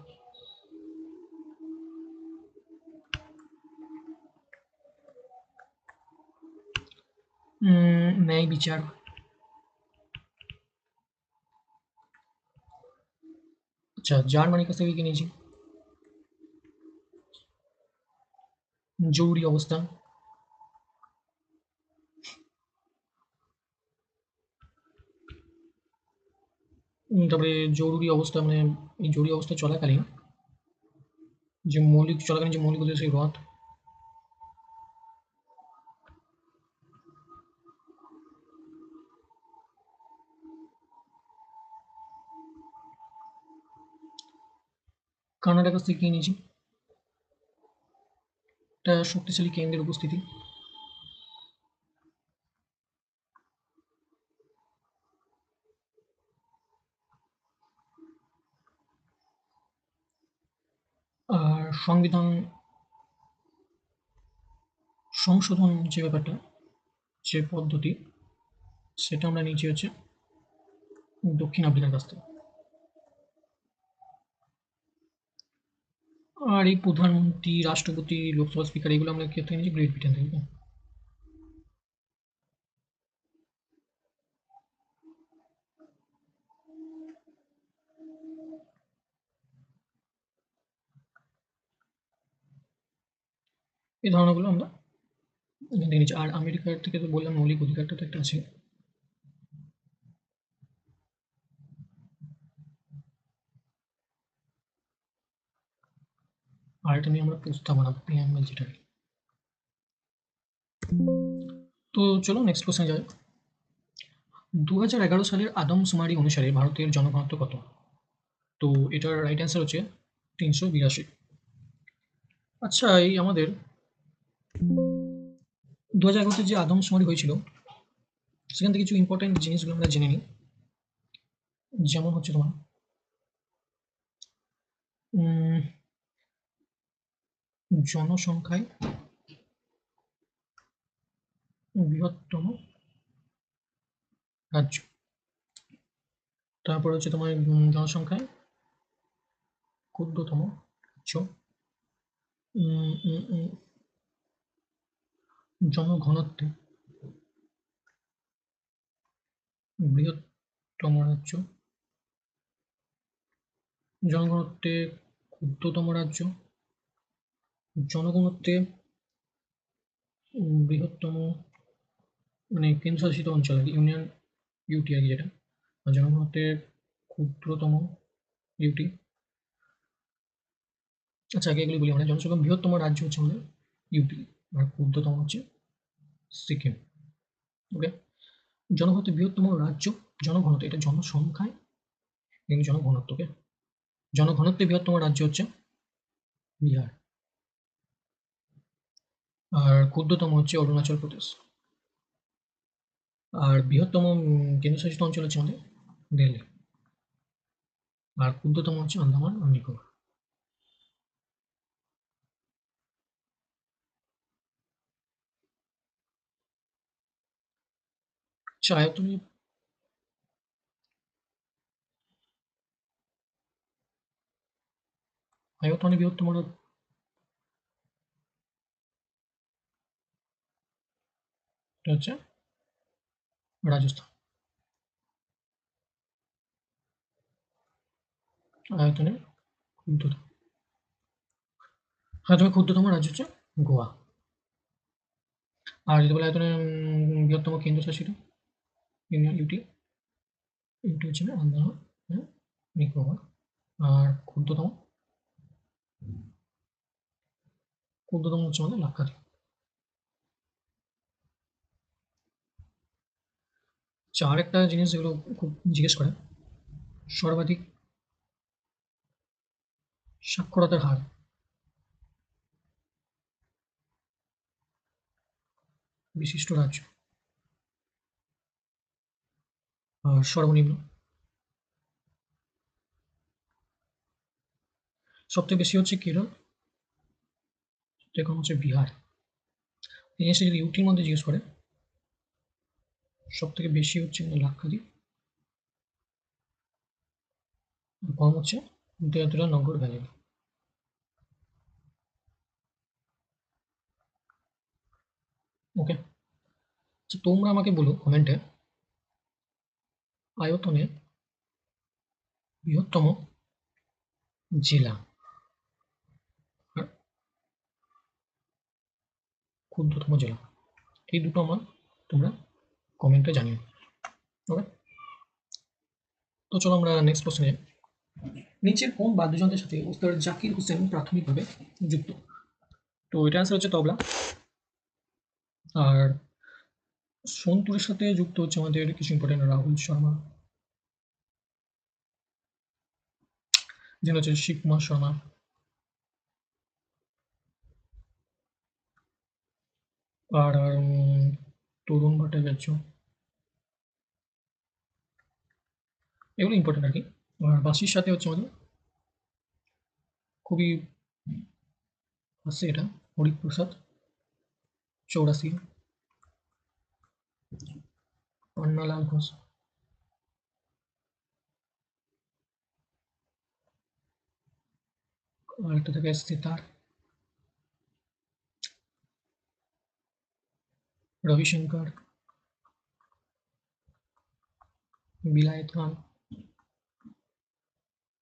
ন্যায় বিচার, আচ্ছা জার্মানির কাছ থেকে কী নিয়েছি, জরুরি অবস্থা, তারপরে জরুরি অবস্থা মানে এই জরুরি অবস্থা চলাকালীন যে মৌলিক অধিকার সেই রদ। কানাডার কাছ থেকে কী নিয়েছি, একটা শক্তিশালী কেন্দ্রের উপস্থিতি। আর সংবিধান সংশোধন যে ব্যাপারটা, যে পদ্ধতি, সেটা আমরা নিয়েছি হচ্ছে দক্ষিণ আফ্রিকার কাছ থেকে। আর এই প্রধানমন্ত্রী, রাষ্ট্রপতি, লোকসভা স্পিকার এগুলো আমরা ক্ষেত্রে নিয়েছি গ্রেট ব্রিটেন থেকে। এই ধারণাগুলো আমরা এখান থেকে নিয়েছি। আর আমেরিকার থেকে তো বললাম মৌলিক অধিকারটা তো একটা আছে। আর এটা নিয়ে আমরা প্রস্তাবনা প্রিয়াম্বল যেটা। তো চলো নেক্সট কোশ্চেন যাই। 2011 সালের আদমশুমারি অনুসারে ভারতের জনঘনত্ব কত? তো এটার রাইট অ্যান্সার হচ্ছে 382। আচ্ছা এই আমাদের 2011তে যে আদমশুমারি হয়েছিল সেখান থেকে কিছু ইম্পর্টেন্ট জিনিসগুলো আমরা জেনে নিই। যেমন হচ্ছে তোমার জনসংখ্যায় বৃহত্তম রাজ্য, তারপর হচ্ছে তোমার জনসংখ্যায় ক্ষুদ্রতম রাজ্য, উম, উম, উম, জনঘনত্বে বৃহত্তম রাজ্য, জনঘনত্বে ক্ষুদ্রতম রাজ্য, জনঘনত্বে বৃহত্তম মানে কেন্দ্রশাসিত অঞ্চল আর কি, ইউনিয়ন ইউটি আর কি যেটা, আর জনঘনত্বে ক্ষুদ্রতম ইউটি, আচ্ছা, আগে এগুলি বলি আমরা। জনসংখ্যা বৃহত্তম রাজ্য হচ্ছে আমাদের ইউপি, আর ক্ষুদ্রতম হচ্ছে সিকিম। ওকে। জনঘনত্বে বৃহত্তম রাজ্য, জনঘনত্ব এটা জনসংখ্যায় এবং জনঘনত্ব। ওকে। জনঘনত্বে বৃহত্তম রাজ্য হচ্ছে বিহার, আর ক্ষুদ্রতম হচ্ছে অরুণাচল প্রদেশ, আর বৃহত্তম কেন্দ্রশাসিত অঞ্চল হচ্ছে আমাদের দিল্লি, আর ক্ষুদ্রতম হচ্ছে আন্দামান আর নিকোবর। আচ্ছা, আয়তনে বৃহত্তম হচ্ছে রাজস্থান। আয়তনে ক্ষুদ্রতম আয়তনে ক্ষুদ্রতম রাজ্য হচ্ছে গোয়া। আর যদি বলে আয়তনে বৃহত্তম কেন্দ্রশাসিত ইউনিয়ন ইউটি হচ্ছে না আন্দামান, হ্যাঁ, নিকোবর। আর ক্ষুদ্রতম হচ্ছে আমাদের লাক্ষাদ্বীপ। আচ্ছা, আর একটা জিনিস যেগুলো খুব জিজ্ঞেস করে, সর্বাধিক সাক্ষরতার হার, বিশিষ্ট রাজ্য, আর সর্বনিম্ন। সবথেকে বেশি হচ্ছে কেরল, সবথেকে কম হচ্ছে বিহার। এই জিনিসটা যদি ইউটির মধ্যে জিজ্ঞেস করে, সবথেকে বেশি হচ্ছে লাক্ষাদ্বীপ, আর কম হচ্ছে দেওতরা নগর ভ্যালি। ওকে। তো তোমরা আমাকে বলো কমেন্টে, আয়তনে বৃহত্তম জেলা আর ক্ষুদ্রতম জেলা, এই দুটো আমার তোমরা কমেন্টে জানিও। ওকে। তো চলো আমরা নেক্সট প্রশ্নে যাই। নিচের কোন বাদ্যযন্ত্রের সাথে ওস্তাদ জাকির হোসেন প্রাথমিকভাবে যুক্ত? তো এটা অ্যান্সার হচ্ছে তবলা। আর সন্তুরের সাথে যুক্ত হচ্ছে আমাদের কিছু ইম্পর্টেন্ট, রাহুল শর্মা, যিনি হচ্ছে শিবকুমার শর্মা, আর তরুণ ভট্টাচার্য, এগুলো ইম্পর্টেন্ট আর কি। আর বাঁশির সাথে হচ্ছে আমাদের খুবই আছে এটা, হরিপ্রসাদ চৌরাসি, পান্নালাল ঘোষ, আর একটা থাকে সিতার, রবিশঙ্কর, বিলায়েত খান,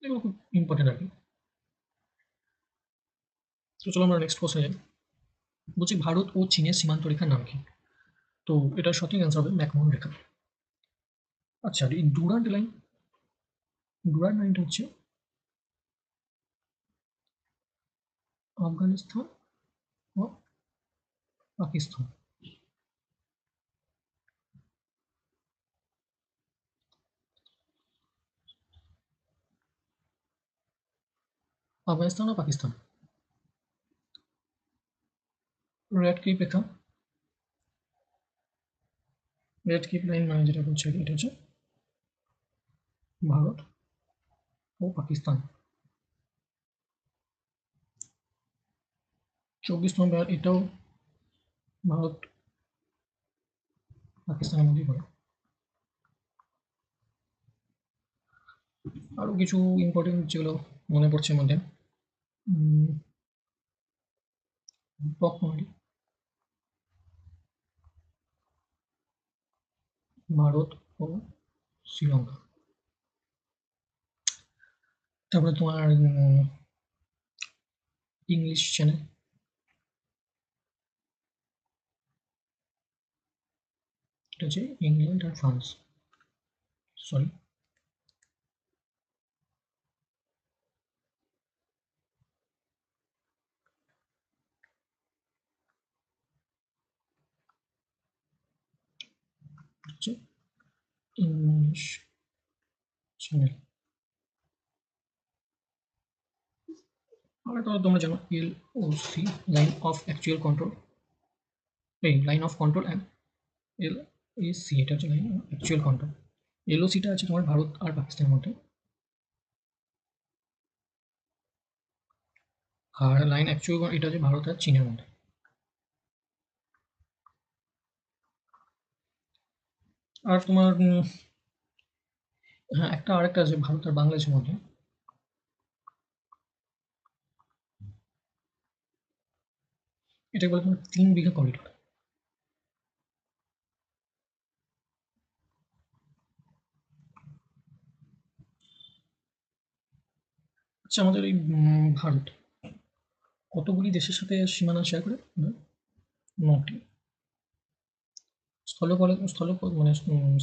এগুলো খুব ইম্পর্টেন্ট আর কি। তো চলো আমরা নেক্সট কোশ্চেনে যাই। বলছি ভারত ও চীনের সীমান্ত রেখার নাম কি? তো এটার সঠিক অ্যান্সার হবে ম্যাকমোহন রেখা। আচ্ছা, এই ডুরান্ড লাইনটা হচ্ছে আফগানিস্তান ও পাকিস্তান। আফগানিস্তান ও পাকিস্তান। রেড ক্লিপ রেখা, রেড ক্লিপ লাইন মানে যেটা বলছে এটা হচ্ছে ভারত ও পাকিস্তান। 24 নম্বর এটাও ভারত পাকিস্তানের মধ্যেই পড়ে। আরও কিছু ইম্পর্টেন্ট যেগুলো মনে পড়ছে মধ্যে, বকমারি, ভারত ও শ্রীলঙ্কা। তারপরে তোমার ইংলিশ চ্যানেল, এটা হচ্ছে ইংল্যান্ড আর ফ্রান্স, সরি। হচ্ছে ইংলিশ চ্যানেল। আর এটা তোমরা জানো LOC, line of actual control, এই line of control, and LAC এটা হচ্ছে লাইন অফ অ্যাকচুয়াল কন্ট্রোল। LOCটা আছে তোমার ভারত আর পাকিস্তানের মধ্যে, আর লাইন অ্যাকচুয়াল এটা হচ্ছে ভারত আর চীনের মধ্যে। আর তোমার হ্যাঁ, একটা আরেকটা আছে ভারত আর বাংলাদেশের মধ্যে, এটা বলে তোমার 3 বিঘা করিডোর। আচ্ছা, আমাদের এই ভারত কতগুলি দেশের সাথে সীমানা শেয়ার করে? 9টি। স্থলপথ মানে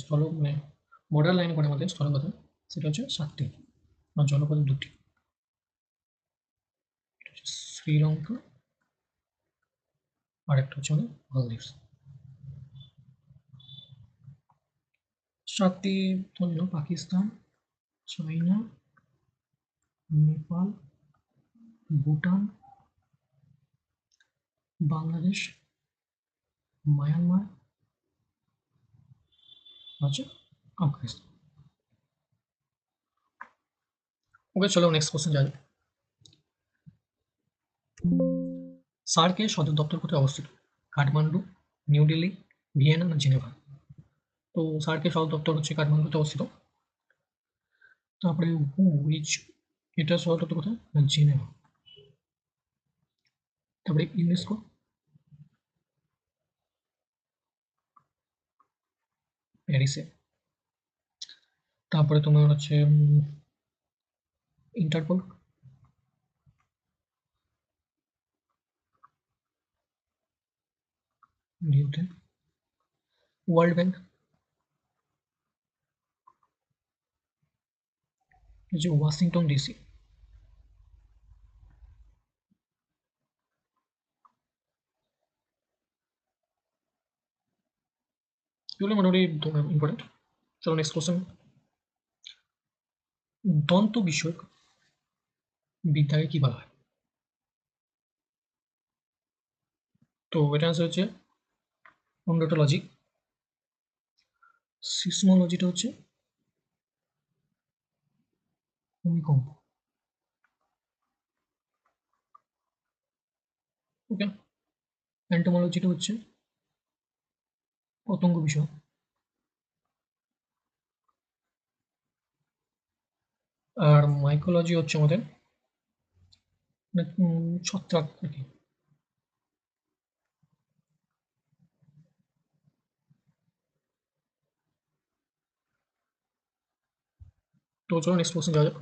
স্থল মানে বর্ডার লাইন করে আমাদের স্থলপথে, সেটা হচ্ছে 7টি, আর জলপথে 2টি। এটা হচ্ছে শ্রীলঙ্কা, আর একটা হচ্ছে আমাদের মালদ্বীপ। 7টি হলো পাকিস্তান, চাইনা, নেপাল, ভুটান, বাংলাদেশ, মায়ানমার, হচ্ছে আফগানিস্তান। ওকে, চলো নেক্সট কোশ্চেন যাই। সার্কের সদর দপ্তর কোথায় অবস্থিত? কাঠমান্ডু, নিউ দিল্লি, ভিয়েনা না জেনেভা? তো সার্কের সদর দপ্তর হচ্ছে কাঠমান্ডুতে অবস্থিত। তারপরে উইচ, এটা সদর দপ্তর কোথায়? না জেনেভা। তারপরে ইউনেস্কো, প্যারিসে। তারপরে তোমার হচ্ছে ইন্টারপোল, নিউতে। ওয়ার্ল্ড ব্যাংক হচ্ছে ওয়াশিংটন ডিসি। এগুলো মোটামুটি ইম্পর্টেন্ট। চলো নেক্সট কোশ্চেন। দন্ত বিষয়ক বিদ্যাকে কি বলা হয়? তো এটা আনসার হচ্ছে ওন্ডোটোলজি। সিসমোলজিটা হচ্ছে ভূমিকম্প। ওকে, অ্যান্টোমোলজিটা হচ্ছে পতঙ্গ বিষয়। আর মাইকোলজি হচ্ছে আমাদের ছত্রাক আর কি। তো চলো নেক্সট কোশ্চেন যাওয়া যাক।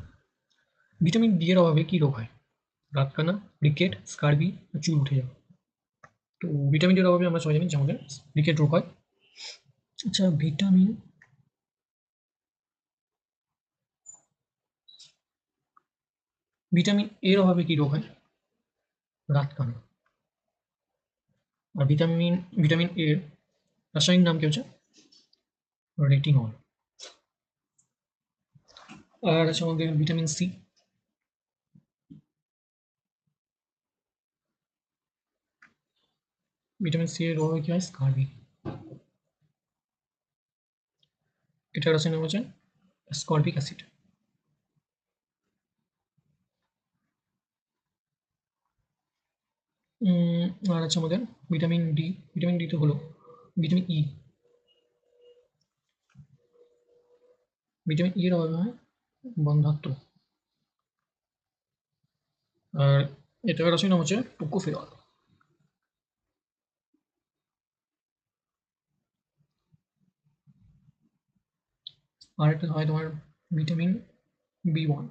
ভিটামিন ডি এর অভাবে কি রোগ হয়? রাতকানা, রিকেট, স্কারবি, চুল উঠে যাওয়া? তো ভিটামিন ডি এর অভাবে আমরা সবাই জানি যে আমাদের রিকেট রোগ হয়। আচ্ছা, ভিটামিন এর অভাবে কি রোগ হয়? রাতকানা। আর ভিটামিন এর রাসায়নিক নাম কি হচ্ছে? রেটিনল। আর আছে আমাদের ভিটামিন সি। ভিটামিন সি এর অভাবে কি হয়? স্কারবি। এটা রাসায়নিক নাম হচ্ছে স্করবিক অ্যাসিড। আর আছে আমাদের ভিটামিন ডি। ভিটামিন ডি তো হলো। Vitamin E. ভিটামিন ই এর অভাবে হয় বন্ধ্যাত্ব। আর এটার রাসায়নিক নাম হচ্ছে টোকোফেরল। আর একটা হয় তোমার ভিটামিন বি 1,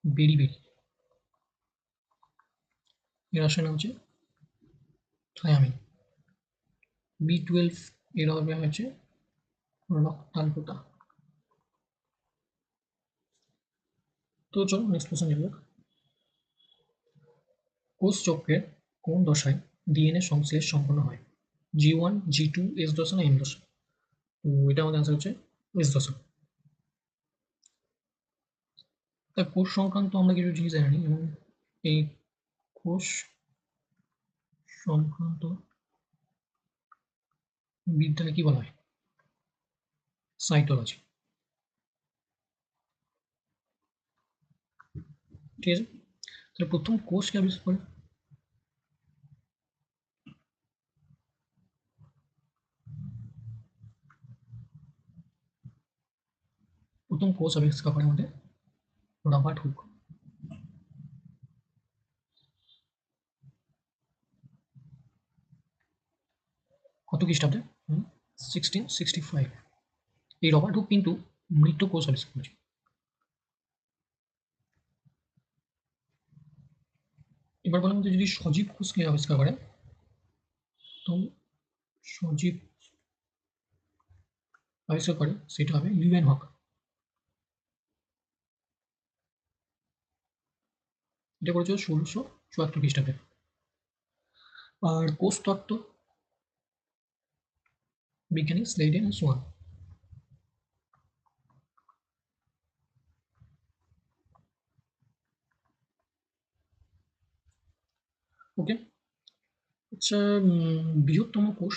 বেরি। এর রাসায়নিক নাম হচ্ছে থায়ামিন। বি 12 এর অভাবে হচ্ছে রক্তাল্পতা। তো চলো নেক্সট কোশ্চেন যাবো। কোষ চক্রের কোন দশায় ডিএনএ সংশ্লেষ সম্পন্ন হয়? G1, G2, S দশা না M দশা? তো এটা আমাদের অ্যান্সার হচ্ছে 19 দশক। তা কোষ সংক্রান্ত আমরা কিছু জিনিস জানি এবং এই কোষ সংক্রান্ত বিদ্যাকে কি বলা হয়? সাইটোলজি। ঠিক আছে, তাহলে প্রথম কোষকে আবিষ্কার করে? প্রথম কোষ আবিষ্কার করে আমাদের রবার্ট হুক। কত খ্রিস্টাব্দে? 1665। এই রবার্ট হুক কিন্তু মৃত কোষ আবিষ্কার করেছে। এবার বললাম যে যদি সজীব কোষকে আবিষ্কার করে, তো সজীব আবিষ্কার করে সেটা হবে লিউয়েন হক। এটা করেছিল 1674 খ্রিস্টাব্দে। আর কোষ তত্ত্ব বিজ্ঞানী স্লেডেন আর সোয়ান। ওকে, আচ্ছা, বৃহত্তম কোষ,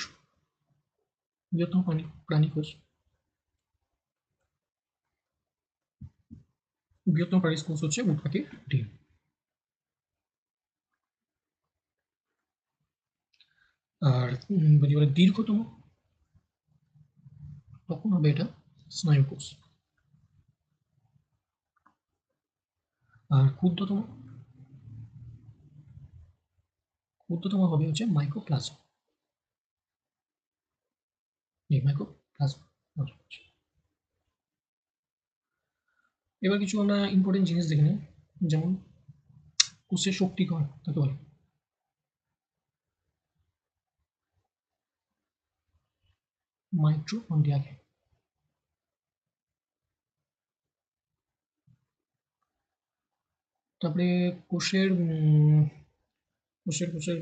বৃহত্তম প্রাণী কোষ, বৃহত্তম প্রাণী কোষ হচ্ছে উট পাখির ডিম। আর যদি বলে দীর্ঘতম, তখন হবে এটা স্নায়ু কোষ। আর ক্ষুদ্রতম, ক্ষুদ্রতম হবে হচ্ছে মাইক্রোপ্লাজম। এই মাইক্রোপ্লাজম। এবার কিছু আমরা ইম্পর্টেন্ট জিনিস দেখে নিই, যেমন কোষের শক্তিকর তাকে বলে মাইটোকন্ড্রিয়াকে। তারপরে কোষের কোষের কোষের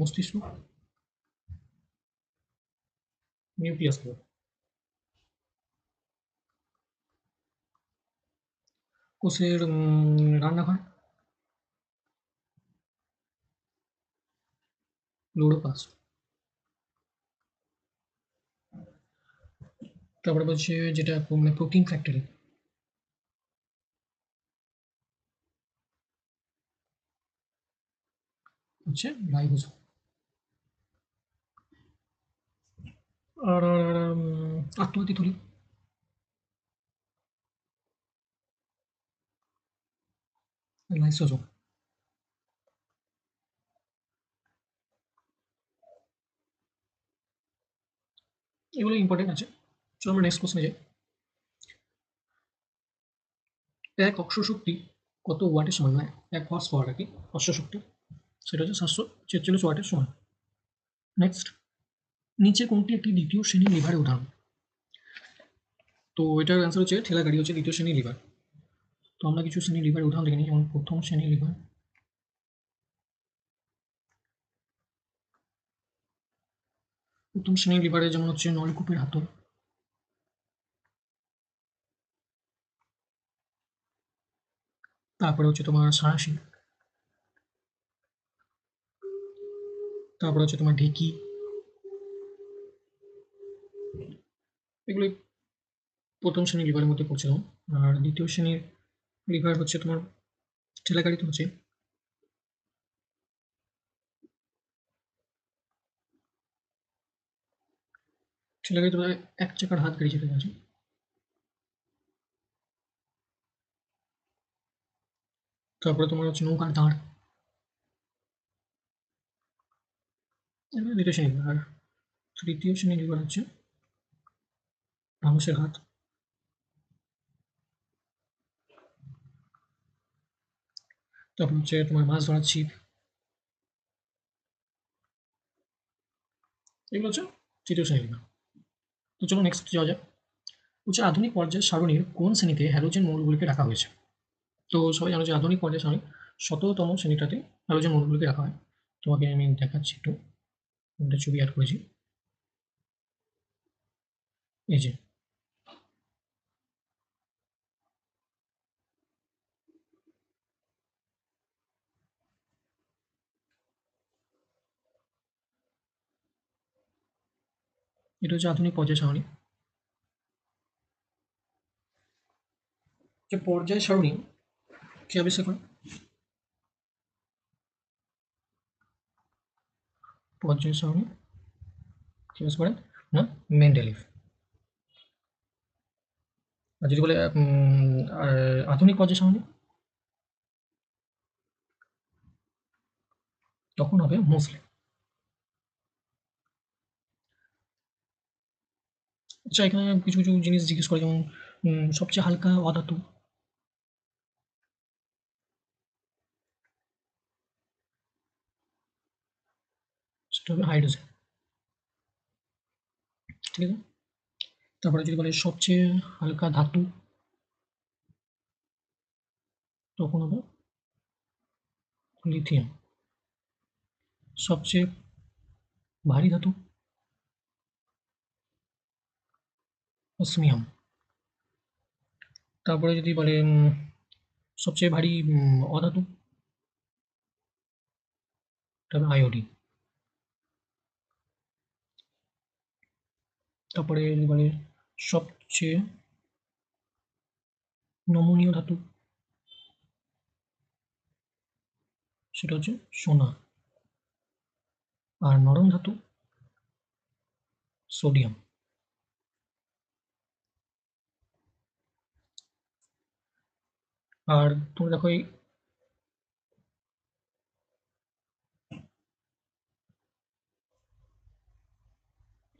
মস্তিষ্ক, নিউক্লিয়াস বলে। কোষের রান্নাঘর, ক্লোরোপ্লাস্ট। তারপরে বলছে যেটা মানে প্রোটিন ফ্যাক্টরি, হচ্ছে রাইবোজোম। আর আত্মঘাতী থলি, লাইসোজোম। এগুলো ইম্পর্টেন্ট আছে। চলো আমরা নেক্সট কোশ্চেনে যাই। এক অক্ষ শক্তি কত ওয়াটের সমান, মানে 1 হর্স পাওয়ার আর কি, অশ্ব শক্তি, সেটা হচ্ছে 743 ওয়াটের সমান। নেক্সট, নিচে কোনটি একটি দ্বিতীয় শ্রেণীর লিভারের উদাহরণ? তো এটার অ্যান্সার হচ্ছে ঠেলা গাড়ি হচ্ছে দ্বিতীয় শ্রেণীর লিভার। তো আমরা কিছু শ্রেণীর লিভারের উদাহরণ দেখে নিই, যেমন প্রথম শ্রেণীর লিভার, প্রথম শ্রেণীর লিভারে যেমন হচ্ছে নলকূপের হাতল, তারপরে হচ্ছে তোমার সাঁড়াশি, তারপরে হচ্ছে তোমার ঢেঁকি। এগুলোই প্রথম শ্রেণীর লিভারের মধ্যে পড়ছে। আর দ্বিতীয় শ্রেণীর লিভার হচ্ছে তোমার ঠেলাগাড়িতে হচ্ছে ঠেলাগাড়িতে এক চাকার হাত গাড়ি যেটা আছে। তারপরে তোমার হচ্ছে নৌকার দাঁড়, এগুলো দ্বিতীয় শ্রেণীর। আর তৃতীয় শ্রেণীর লিভার হচ্ছে মানুষের হাত। তারপর হচ্ছে তোমার মাছ ধরার ছিপ। এগুলো হচ্ছে তৃতীয় শ্রেণীর লিভার। তো চলো নেক্সট যাওয়া যাক। হচ্ছে আধুনিক পর্যায় সারণীর কোন শ্রেণীতে হ্যালোজেন মৌলগুলিকে রাখা হয়েছে? তো সবাই জানো যে আধুনিক পর্যায় সারণী 17তম শ্রেণীটাতে হ্যালোজেন মৌলগুলিকে রাখা হয়। তোমাকে আমি দেখাচ্ছি একটু, একটা ছবি অ্যাড করেছি। এই যে এটা হচ্ছে আধুনিক পর্যায় সারণী। যে পর্যায় সারণী কে আবিষ্কার করেন? পর্যায় সারণী কে আবিষ্কার করেন? না, মেন্ডেলিভ। আর যদি বলে আধুনিক পর্যায় সারণী, তখন হবে মোসলে। আচ্ছা, এখানে কিছু কিছু জিনিস জিজ্ঞেস করে, যেমন সবচেয়ে হালকা অধাতু, সেটা হবে হাইড্রোজেন। ঠিক আছে। তারপরে যদি বলে সবচেয়ে হালকা ধাতু, তখন হবে লিথিয়াম। সবচেয়ে ভারী ধাতু, অসমিয়াম। তারপরে যদি বলে সবচেয়ে ভারী অধাতু, এটা হবে আয়োডিন। তারপরে যদি বলে সবচেয়ে নমনীয় ধাতু, সেটা হচ্ছে সোনা। আর নরম ধাতু, সোডিয়াম। আর তুমি দেখো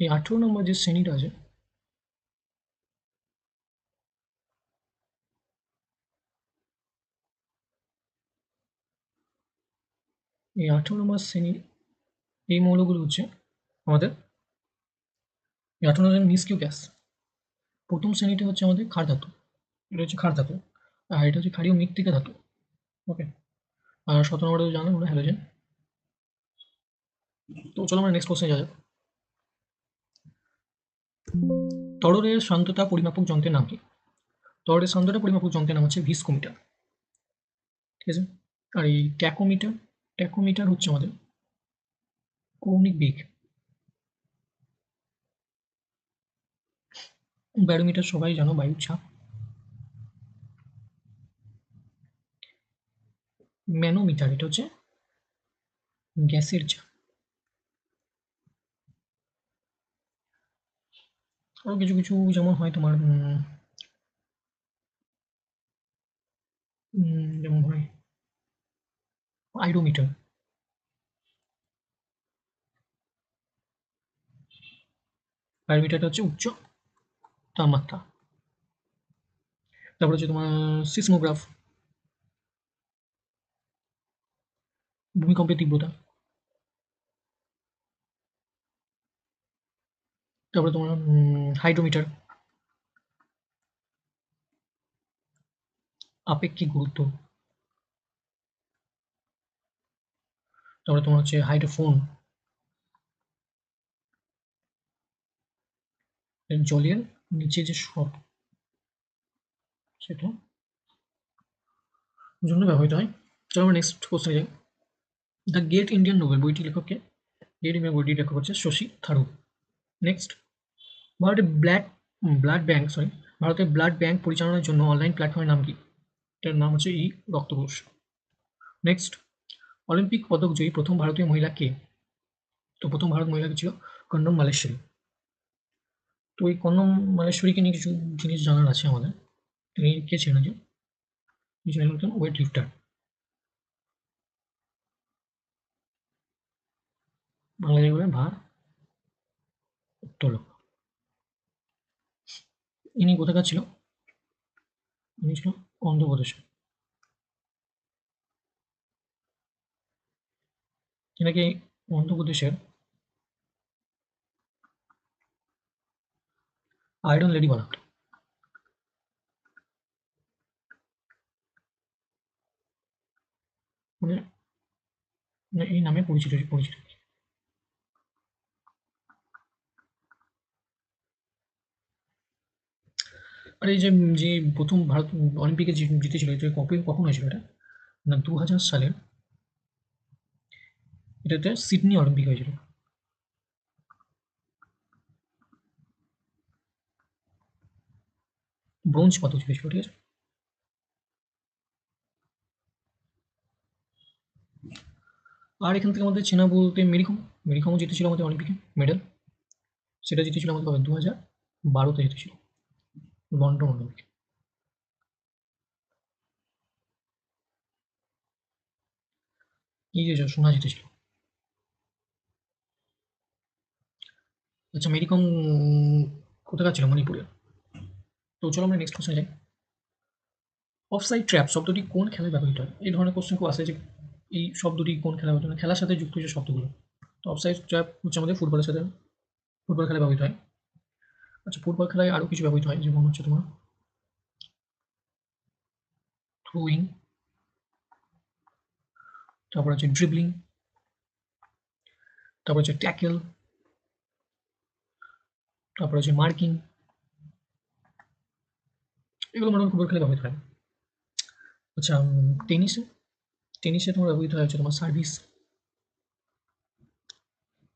এই 18 নম্বর যে শ্রেণীটা আছে, এই 18 নম্বর শ্রেণীর এই মৌলগুলো হচ্ছে আমাদের এই 18 নম্বর নিষ্ক্রিয় গ্যাস। প্রথম শ্রেণীটা হচ্ছে আমাদের ক্ষার ধাতু, এটা হচ্ছে ক্ষার ধাতু। আর এটা হচ্ছে ক্ষারীয় মৃত্তিকা ধাতু। ওকে। আর 17 নম্বরটা তো জানো, ওটা হ্যালোজেন। তো চলো আমরা নেক্সট কোশ্চেনে যাওয়া যাক। তরলের সান্দ্রতা পরিমাপক যন্ত্রের নাম কি? তরলের সান্দ্রতা পরিমাপক যন্ত্রের নাম হচ্ছে ভিস্কোমিটার। ঠিক আছে। আর এই ট্যাকোমিটার, ট্যাকোমিটার হচ্ছে আমাদের কৌণিক বেগ। ব্যারোমিটার সবাই জানো, বায়ুর চাপ। ম্যানোমিটার, এটা হচ্ছে গ্যাসের চাপ। আরো কিছু কিছু যেমন হয় তোমার যেমন হয় আইরোমিটার। আইরোমিটারটা হচ্ছে উচ্চ তাপমাত্রা। তারপর হচ্ছে তোমার সিসমোগ্রাফ, ভূমিকম্পের তীব্রতা। তারপরে তোমার হাইড্রোমিটার, আপেক্ষিক গুরুত্ব। তারপরে তোমার হচ্ছে হাইড্রোফোন, জলের নিচে যে সব সেটা জন্য ব্যবহৃত হয়। চলো আমরা নেক্সট কোশ্চেনে যাই। দ্য গ্রেট ইন্ডিয়ান নোবেল বইটি লেখককে? গ্রেট ইন্ডিয়ান বইটি লেখক হচ্ছে শশী থারুর। নেক্সট, ভারতের ব্লাড ব্যাংক সরি ভারতের ব্লাড ব্যাংক পরিচালনার জন্য অনলাইন প্ল্যাটফর্মের নাম কি? এটার নাম হচ্ছে রক্তকোষ। নেক্সট, অলিম্পিক পদক জয়ী প্রথম ভারতীয় মহিলা কে? তো প্রথম ভারত মহিলা ছিল কন্নম মালেশ্বরী। তো এই কন্নম মালেশ্বরীকে নিয়ে কিছু জিনিস জানার আছে আমাদের। তিনি কে ছিলেন? যে তিনি ছিলেন একজন ওয়েট লিফটার। বাংলায় বলে ভার উত্তোলক। ইনি কোথাকার ছিল? ইনি ছিল অন্ধ্রপ্রদেশে। এনাকে অন্ধ্রপ্রদেশের আয়রন লেডি বলা হতো। মানে এই নামে পরিচিত। আর এই যে যে প্রথম ভারত অলিম্পিকে জিতেছিল, এটা কখন হয়েছিল এটা? না, 2000 সালের, এটাতে সিডনি অলিম্পিক হয়েছিল। ব্রোঞ্জ পদক জিতেছিল, ঠিক আছে। আর এখান থেকে আমাদের চেনা বলতে মেরিকমও জিতেছিল আমাদের অলিম্পিকে মেডেল। সেটা জিতেছিল আমাদের কবে? 2012-তে জিতেছিল, লন্ডন অলিম্পিক। এই যে সোনা জিতেছিল। আচ্ছা, মেরিকম কোথাকার ছিল? মণিপুরের। তো চলো আমরা নেক্সট কোশ্চেনে যাই। অফসাইড ট্র্যাপ শব্দটি কোন খেলায় ব্যবহৃত হয়? এই ধরনের কোশ্চেন খুব আসে যে এই শব্দটি কোন খেলায় ব্যবহৃত হয়, খেলার সাথে যুক্ত যে শব্দগুলো। তো অফসাইড ট্র্যাপ হচ্ছে আমাদের ফুটবলের সাথে, ফুটবল খেলায় ব্যবহৃত হয়। আচ্ছা, ফুটবল খেলায় আরও কিছু ব্যবহৃত হয়, যেমন হচ্ছে তোমার থ্রোয়িং, তারপর হচ্ছে ড্রিবলিং, তারপর হচ্ছে ট্যাকেল, তারপর হচ্ছে মার্কিং। এগুলো মোটামুটি ফুটবল খেলায় ব্যবহৃত হয়। আচ্ছা, টেনিসে টেনিসে তোমার ব্যবহৃত হয় হচ্ছে তোমার সার্ভিস,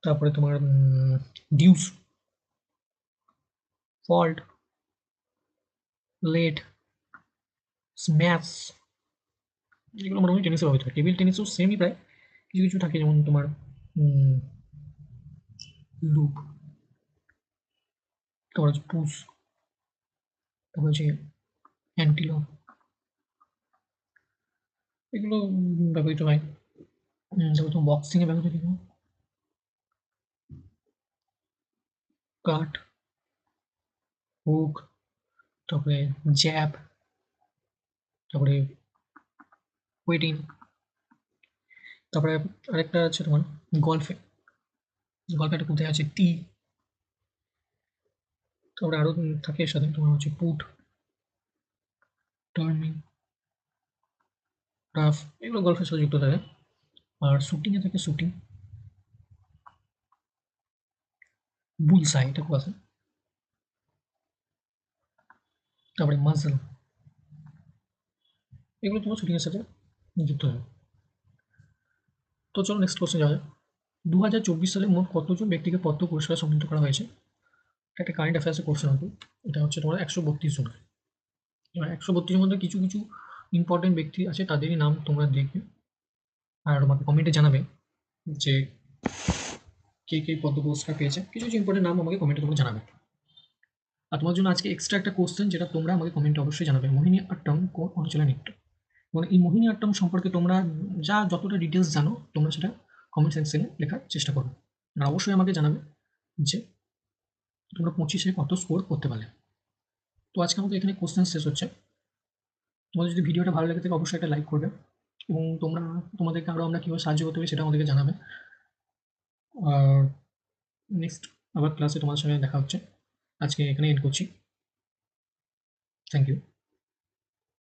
তারপরে তোমার ডিউস, ফল্ট, লেট, স্ম্যাশ। এগুলো মোটামুটি টেনিসে ব্যবহৃত হয়। টেবিল টেনিসও সেমই প্রায়, কিছু কিছু থাকে, যেমন তোমার লুপ, তারপর হচ্ছে পুশ, তারপর হচ্ছে অ্যান্টিলপ। এগুলো ব্যবহৃত হয়। তারপর তোমার বক্সিংয়ে ব্যবহৃত হয় কাট, হুক, তারপরে জ্যাব, তারপরে ওয়েটিং। তারপরে আরেকটা আছে তোমার গল্ফে। গল্ফে একটা কোথায় আছে টি। তারপরে আরও থাকে এর সাথে তোমার হচ্ছে পুট, টার্নিং, রাফ। এগুলো গল্ফের সাথে যুক্ত থাকে। আর শুটিংয়ে থাকে শুটিং, বুলসাই, এটা খুব আছে। তারপরে মাসল। এগুলো তোমার শুটিংয়ের সাথে যুক্ত হয়। তো চলো নেক্সট কোশ্চেন যাওয়া যাক। 2024 সালে মোট কতজন ব্যক্তিকে পদ্ম পুরস্কারে সম্মানিত করা হয়েছে? এটা একটা কারেন্ট অ্যাফেয়ার্সের কোশ্চেন হবে। এটা হচ্ছে তোমার 132 জন। এবার 132 মধ্যে কিছু কিছু ইম্পর্টেন্ট ব্যক্তি আছে, তাদেরই নাম তোমরা দেখবে আর আমাকে কমেন্টে জানাবে যে কে কে পদ্ম পুরস্কার পেয়েছে। কিছু কিছু ইম্পর্টেন্ট নাম আমাকে কমেন্টে তোমরা জানাবে। আর তোমার জন্য আজকে এক্সট্রা একটা কোশ্চেন, যেটা তোমরা আমাকে কমেন্টে অবশ্যই জানাবে। মোহিনী আট্টম কোন অঞ্চলে নৃত্য? এবং এই মোহিনী আট্টম সম্পর্কে তোমরা যতটা ডিটেলস জানো, তোমরা সেটা কমেন্ট সেকশনে লেখার চেষ্টা করবে। আর অবশ্যই আমাকে জানাবে যে তোমরা 25-এ কত স্কোর করতে পারলে। তো আজকে আমাদের এখানে কোশ্চেন শেষ হচ্ছে। তোমাদের যদি ভিডিওটা ভালো লেগে থাকে অবশ্যই একটা লাইক করবে, এবং তোমাদেরকে আরও আমরা কীভাবে সাহায্য করতে পারি সেটা আমাদেরকে জানাবে। আর নেক্সট আবার ক্লাসে তোমাদের সঙ্গে দেখা হচ্ছে। আজকে এখানে এন্ড করছি। Thank you.